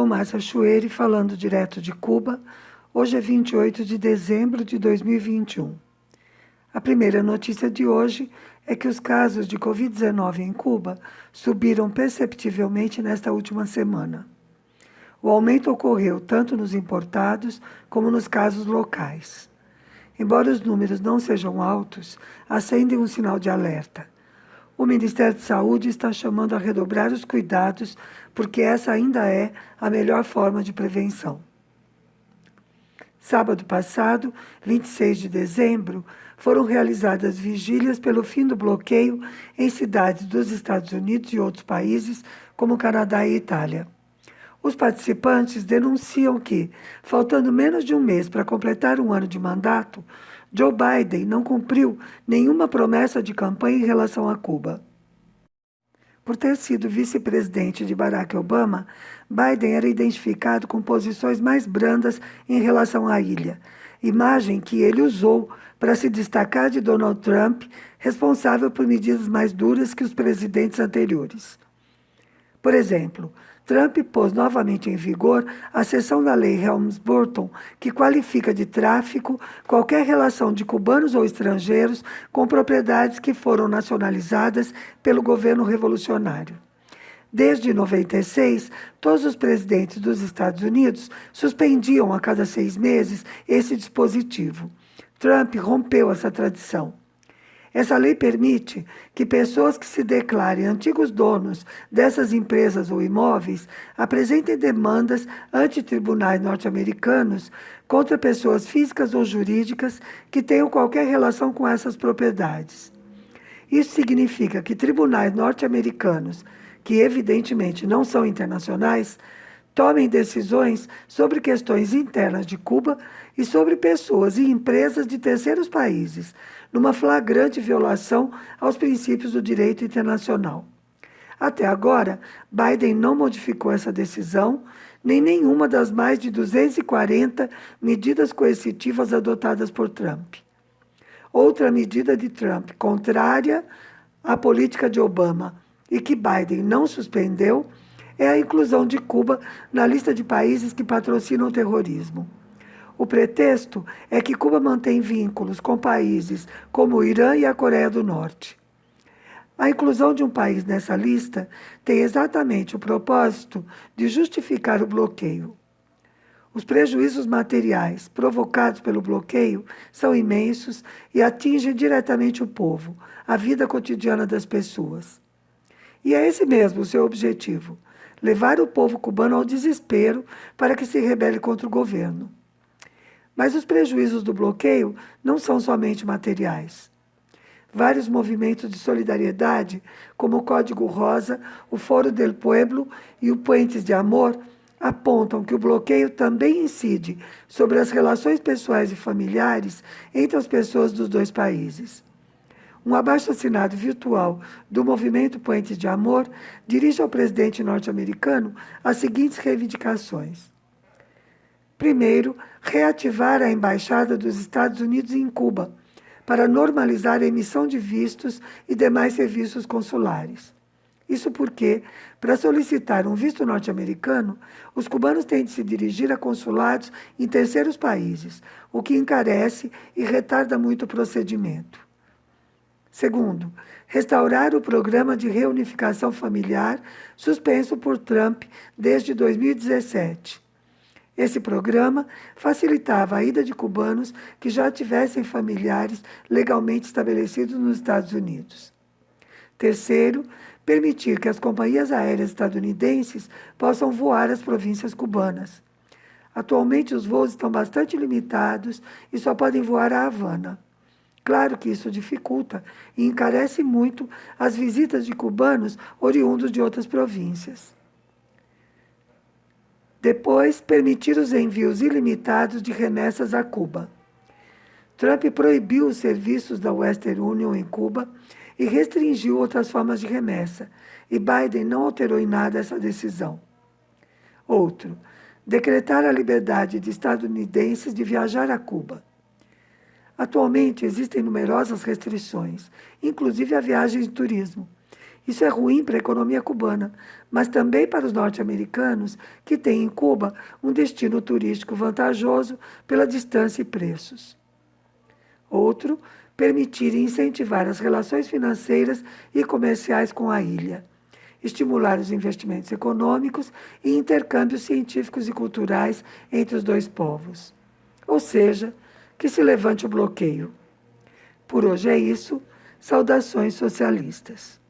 sou Márcia Chueire, falando direto de Cuba. Hoje é 28 de dezembro de 2021. A primeira notícia de hoje é que os casos de Covid-19 em Cuba subiram perceptivelmente nesta última semana. O aumento ocorreu tanto nos importados como nos casos locais. Embora os números não sejam altos, acendem um sinal de alerta. O Ministério de Saúde está chamando a redobrar os cuidados, porque essa ainda é a melhor forma de prevenção. Sábado passado, 26 de dezembro, foram realizadas vigílias pelo fim do bloqueio em cidades dos Estados Unidos e outros países, como Canadá e Itália. Os participantes denunciam que, faltando menos de um mês para completar um ano de mandato, Joe Biden não cumpriu nenhuma promessa de campanha em relação a Cuba. Por ter sido vice-presidente de Barack Obama, Biden era identificado com posições mais brandas em relação à ilha, imagem que ele usou para se destacar de Donald Trump, responsável por medidas mais duras que os presidentes anteriores. Por exemplo, Trump pôs novamente em vigor a seção da lei Helms-Burton, que qualifica de tráfico qualquer relação de cubanos ou estrangeiros com propriedades que foram nacionalizadas pelo governo revolucionário. Desde 96, todos os presidentes dos Estados Unidos suspendiam a cada 6 meses esse dispositivo. Trump rompeu essa tradição. Essa lei permite que pessoas que se declarem antigos donos dessas empresas ou imóveis apresentem demandas ante tribunais norte-americanos contra pessoas físicas ou jurídicas que tenham qualquer relação com essas propriedades. Isso significa que tribunais norte-americanos, que evidentemente não são internacionais, tomem decisões sobre questões internas de Cuba e sobre pessoas e empresas de terceiros países, numa flagrante violação aos princípios do direito internacional. Até agora, Biden não modificou essa decisão, nem nenhuma das mais de 240 medidas coercitivas adotadas por Trump. Outra medida de Trump, contrária à política de Obama e que Biden não suspendeu, é a inclusão de Cuba na lista de países que patrocinam o terrorismo. O pretexto é que Cuba mantém vínculos com países como o Irã e a Coreia do Norte. A inclusão de um país nessa lista tem exatamente o propósito de justificar o bloqueio. Os prejuízos materiais provocados pelo bloqueio são imensos e atingem diretamente o povo, a vida cotidiana das pessoas. E é esse mesmo o seu objetivo: levar o povo cubano ao desespero para que se rebele contra o governo. Mas os prejuízos do bloqueio não são somente materiais. Vários movimentos de solidariedade, como o Código Rosa, o Foro del Pueblo e o Puentes de Amor, apontam que o bloqueio também incide sobre as relações pessoais e familiares entre as pessoas dos dois países. Um abaixo-assinado virtual do movimento Puentes de Amor dirige ao presidente norte-americano as seguintes reivindicações. Primeiro, reativar a Embaixada dos Estados Unidos em Cuba, para normalizar a emissão de vistos e demais serviços consulares. Isso porque, para solicitar um visto norte-americano, os cubanos têm de se dirigir a consulados em terceiros países, o que encarece e retarda muito o procedimento. Segundo, restaurar o programa de reunificação familiar suspenso por Trump desde 2017. Esse programa facilitava a ida de cubanos que já tivessem familiares legalmente estabelecidos nos Estados Unidos. Terceiro, permitir que as companhias aéreas estadunidenses possam voar às províncias cubanas. Atualmente, os voos estão bastante limitados e só podem voar a Havana. Claro que isso dificulta e encarece muito as visitas de cubanos oriundos de outras províncias. Depois, permitir os envios ilimitados de remessas a Cuba. Trump proibiu os serviços da Western Union em Cuba e restringiu outras formas de remessa, e Biden não alterou em nada essa decisão. Outro, decretar a liberdade de estadunidenses de viajar a Cuba. Atualmente existem numerosas restrições, inclusive a viagens de turismo, Isso é ruim para a economia cubana, mas também para os norte-americanos, que têm em Cuba um destino turístico vantajoso pela distância e preços. Outro, permitir e incentivar as relações financeiras e comerciais com a ilha, estimular os investimentos econômicos e intercâmbios científicos e culturais entre os dois povos. Ou seja, que se levante o bloqueio. Por hoje é isso. Saudações socialistas.